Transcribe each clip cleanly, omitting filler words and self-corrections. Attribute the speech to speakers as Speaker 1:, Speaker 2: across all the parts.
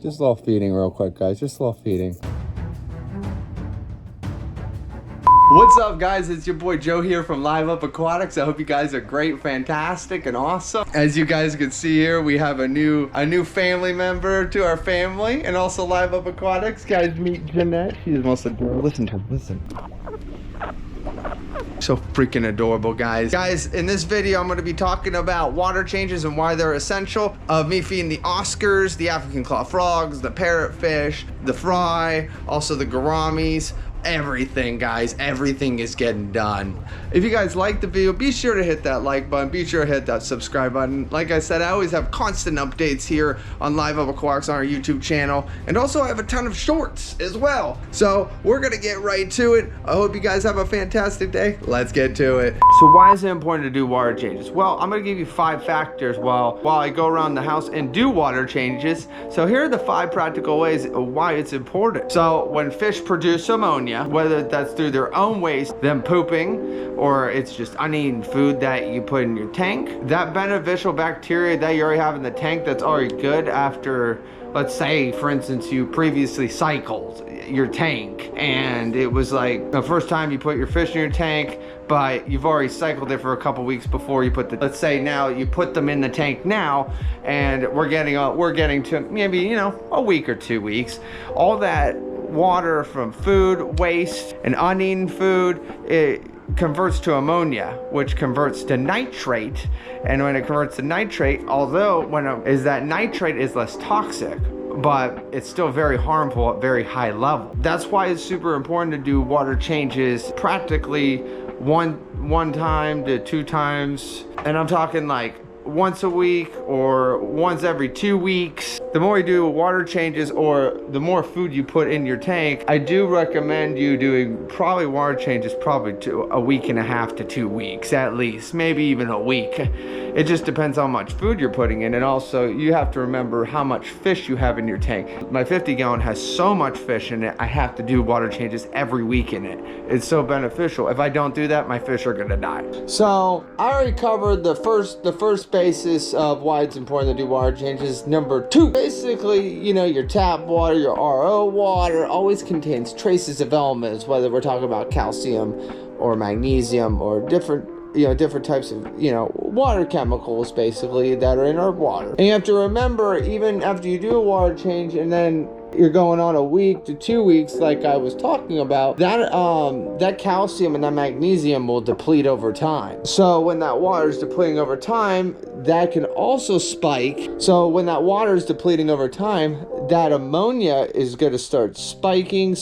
Speaker 1: Just a little feeding real quick, guys. Just a little feeding. What's up, guys? It's your boy Joe here from Live Up Aquatics. I hope you guys are great, fantastic, and awesome. As you guys can see here, we have a new family member to our family, and also Live Up Aquatics. Guys, meet Jeanette. She's the most adorable. Listen to her. Listen. So freaking adorable, guys. Guys, in this video, I'm going to be talking about water changes and why they're essential. Of me feeding the Oscars, the African claw frogs, the parrotfish, the fry, also the gouramis. Everything, guys, everything is getting done. If you guys like the video, be sure to hit that like button, be sure to hit that subscribe button. Like I said, I always have constant updates here on Live Up Aquatics on our YouTube channel, and also I have a ton of shorts as well. So we're gonna get right to it. I hope you guys have a fantastic day. Let's get to it. So why is it important to do water changes? Well, I'm gonna give you 5 factors while I go around the house and do water changes. So here are the 5 practical ways why it's important. So when fish produce ammonia, whether that's through their own waste, them pooping, or it's just uneaten food that you put in your tank, that beneficial bacteria that you already have in the tank that's already good after, let's say, for instance, you previously cycled your tank and it was like the first time you put your fish in your tank, but you've already cycled it for a couple weeks before you put the, let's say now you put them in the tank now, and we're getting to maybe, you know, a week or 2 weeks. All that water from food waste and uneaten food, it converts to ammonia, which converts to nitrate. And when it converts to nitrate, although that nitrate is less toxic, but it's still very harmful at very high level. That's why it's super important to do water changes practically one time to 2 times, and I'm talking like once a week or once every 2 weeks. The more you do water changes, or the more food you put in your tank, I do recommend you doing probably water changes probably to a week and a half to 2 weeks at least, maybe even a week. It just depends how much food you're putting in, and also you have to remember how much fish you have in your tank. My 50 gallon has so much fish in it, I have to do water changes every week in it. It's so beneficial. If I don't do that, my fish are gonna die. So I already covered the first basis of why it's important to do water changes. Number 2, basically, you know, your tap water, your RO water always contains traces of elements, whether we're talking about calcium or magnesium or different types of, water chemicals basically that are in our water. And you have to remember, even after you do a water change and then you're going on a week to 2 weeks, like I was talking about, that calcium and that magnesium will deplete over time. So when that water is depleting over time, that can also spike. So when that water is depleting over time, that ammonia is going to start spiking,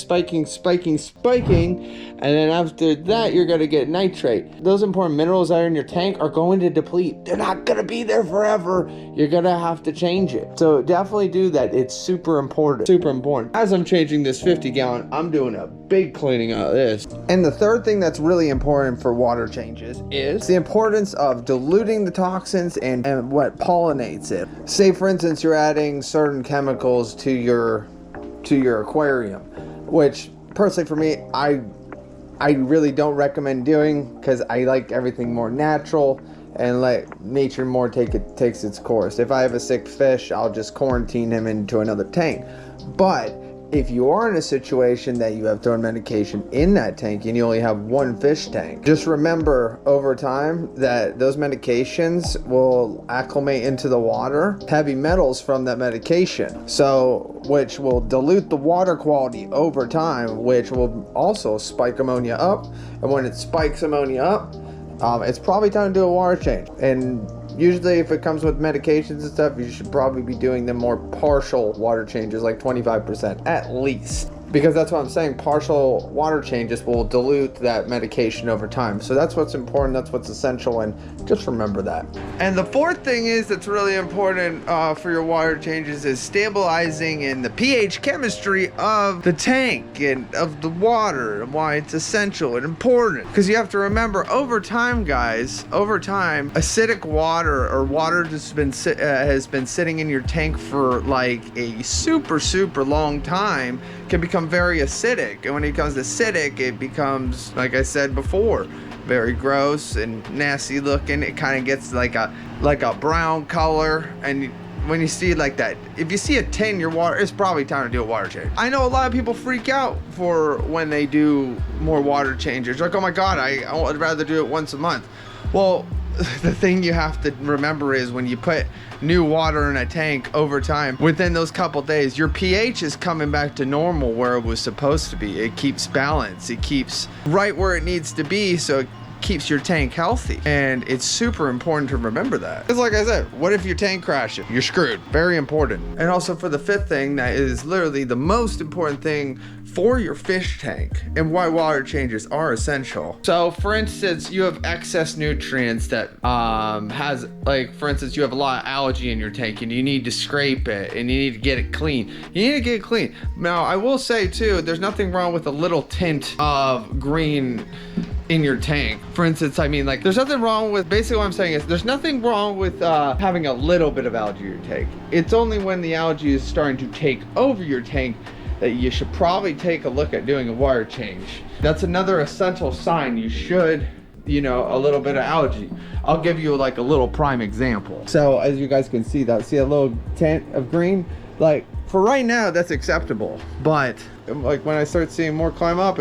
Speaker 1: and then after that, you're going to get nitrate. Those important minerals that are in your tank are going to deplete. They're not going to be there forever. You're going to have to change it. So definitely do that. It's super important. Super important. As I'm changing this 50 gallon, I'm doing a big cleaning out of this. And the third thing that's really important for water changes is the importance of diluting the toxins and what pollinates it. Say, for instance, you're adding certain chemicals to your aquarium, which personally for me, I really don't recommend doing, because I like everything more natural and let nature more takes its course. If I have a sick fish, I'll just quarantine him into another tank. But if you are in a situation that you have thrown medication in that tank and you only have 1 fish tank, just remember over time that those medications will acclimate into the water, heavy metals from that medication, so which will dilute the water quality over time, which will also spike ammonia up. And when it spikes ammonia up, it's probably time to do a water change. And usually if it comes with medications and stuff, you should probably be doing them more partial water changes, like 25% at least. because that's what I'm saying, partial water changes will dilute that medication over time. So that's what's important, that's what's essential, and just remember that. And the fourth thing is that's really important for your water changes is stabilizing in the pH chemistry of the tank and of the water, and why it's essential and important. Because you have to remember, over time, guys, over time, acidic water or water that's been has been sitting in your tank for like a super long time can become very acidic. And when it becomes acidic, it becomes, like I said before, very gross and nasty looking. It kind of gets like a brown color, and when you see like that, if you see a 10-year water, it's probably time to do a water change. I know a lot of people freak out for when they do more water changes. Like, oh my God, I would rather do it once a month. Well, the thing you have to remember is when you put new water in a tank over time, within those couple days, your pH is coming back to normal where it was supposed to be. It keeps balance. It keeps right where it needs to be, so it keeps your tank healthy. And it's super important to remember that. Because like I said, what if your tank crashes? You're screwed. Very important. And also for the fifth thing, that is literally the most important thing for your fish tank and why water changes are essential. So for instance, you have excess nutrients that has, like, for instance, you have a lot of algae in your tank and you need to scrape it and you need to get it clean. You need to get it clean. Now, I will say too, there's nothing wrong with a little tint of green in your tank. For instance, I mean, like, there's nothing wrong with, basically what I'm saying is there's nothing wrong with having a little bit of algae in your tank. It's only when the algae is starting to take over your tank that you should probably take a look at doing a water change. That's another essential sign you should, you know, a little bit of algae. I'll give you like a little prime example. So as you guys can see, see a little tint of green? Like, for right now, that's acceptable. But like when I start seeing more climb up,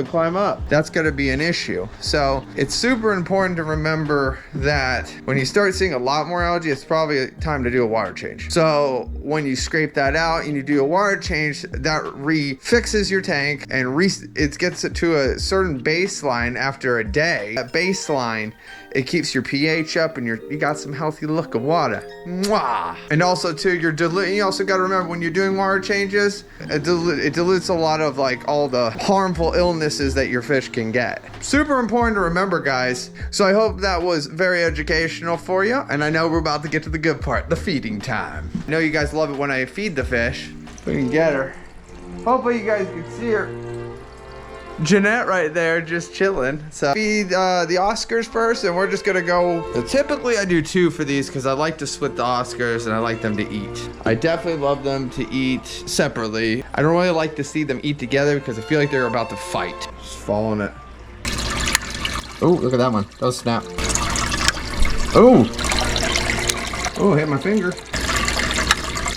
Speaker 1: that's gonna be an issue. So it's super important to remember that when you start seeing a lot more algae, it's probably time to do a water change. So when you scrape that out and you do a water change, that re-fixes your tank and it gets it to a certain baseline after a day. That baseline, it keeps your pH up and you got some healthy looking water. Mwah! And also too, you also got to remember when you're doing water changes, it dilutes a lot of like all the harmful illnesses that your fish can get. Super important to remember, guys. So I hope that was very educational for you. And I know we're about to get to the good part, the feeding time. I know you guys love it when I feed the fish. We can get her. Hopefully you guys can see her. Jeanette right there just chilling. So feed the Oscars first, and we're just gonna go. Typically I do 2 for these because I like to split the Oscars and I like them to eat. I definitely love them to eat separately. I don't really like to see them eat together because I feel like they're about to fight. Just following it. Oh, look at that one. That was snap. Oh. Oh, hit my finger.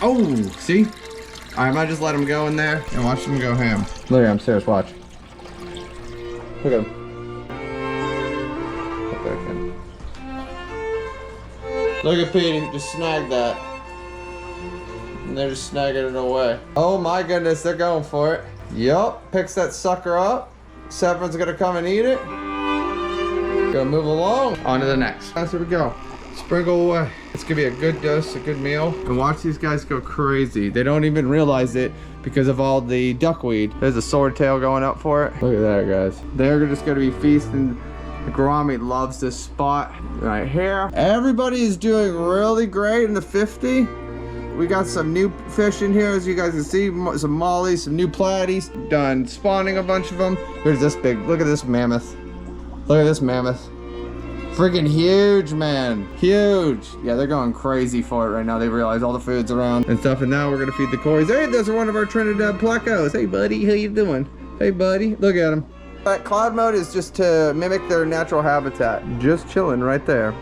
Speaker 1: Oh, see? I might just let them go in there and watch them go ham. Look at him, serious, watch. Look at him. Look at Petey, just snagged that. And they're just snagging it away. Oh my goodness, they're going for it. Yup, picks that sucker up. Severin's gonna come and eat it. Gonna move along. On to the next. Here we go. Sprinkle away. It's gonna be a good dose, a good meal. And watch these guys go crazy. They don't even realize it because of all the duckweed. There's a swordtail going up for it. Look at that, guys. They're just gonna be feasting. The gourami loves this spot right here. Everybody is doing really great in the 50. We got some new fish in here, as you guys can see. Some mollies, some new platies. Done spawning a bunch of them. Here's this big, look at this mammoth. Look at this mammoth. Freaking huge, man. Huge. Yeah, they're going crazy for it right now. They realize all the food's around and stuff. And now we're gonna feed the cories. Hey, those are one of our Trinidad plecos. Hey, buddy, how you doing? Hey, buddy, look at them. That cloud mode is just to mimic their natural habitat. Just chilling right there.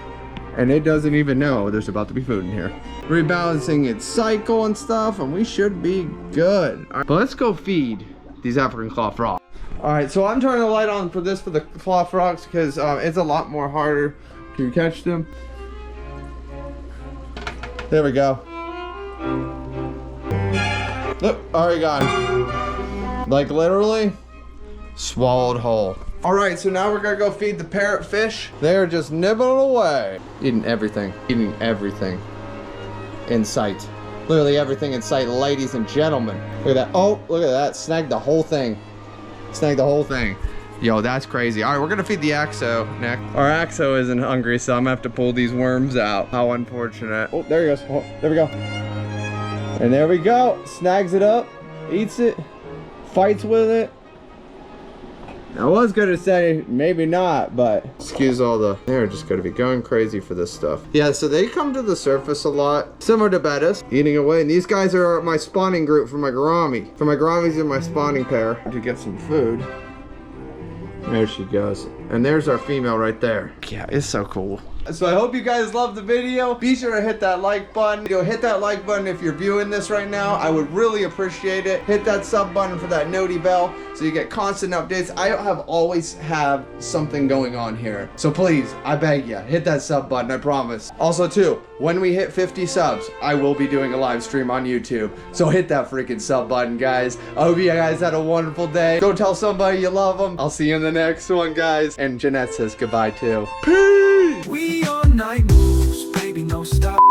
Speaker 1: And it doesn't even know there's about to be food in here. Rebalancing its cycle and stuff, and we should be good. All right, but let's go feed these African claw frogs. All right, so I'm turning the light on for this for the claw frogs because it's a lot more harder to catch them. There we go. Look, already gone. Like literally swallowed whole. All right, so now we're gonna go feed the parrotfish. They're just nibbling away. Eating everything in sight. Literally everything in sight, ladies and gentlemen. Look at that, oh, look at that, snagged the whole thing. Snagged the whole thing. Yo, that's crazy. All right, we're gonna feed the Axo next. Our Axo isn't hungry, so I'm gonna have to pull these worms out. How unfortunate. Oh, there he goes, oh, there we go. And there we go, snags it up, eats it, fights with it. I was gonna say maybe not, but excuse all they're just gonna be going crazy for this stuff. Yeah, so they come to the surface a lot, similar to Bettis, eating away. And these guys are my spawning group for my gourami. For my gouramis and my spawning pair to get some food. There she goes. And there's our female right there. Yeah, it's so cool. So I hope you guys love the video. Be sure to hit that like button. Hit that like button if you're viewing this right now. I would really appreciate it. Hit that sub button for that noti bell so you get constant updates. I always have something going on here. So please, I beg you, hit that sub button, I promise. Also too, when we hit 50 subs, I will be doing a live stream on YouTube. So hit that freaking sub button, guys. I hope you guys had a wonderful day. Go tell somebody you love them. I'll see you in the next one, guys. And Jeanette says goodbye too. Peace!
Speaker 2: We all night moves, baby, no stop.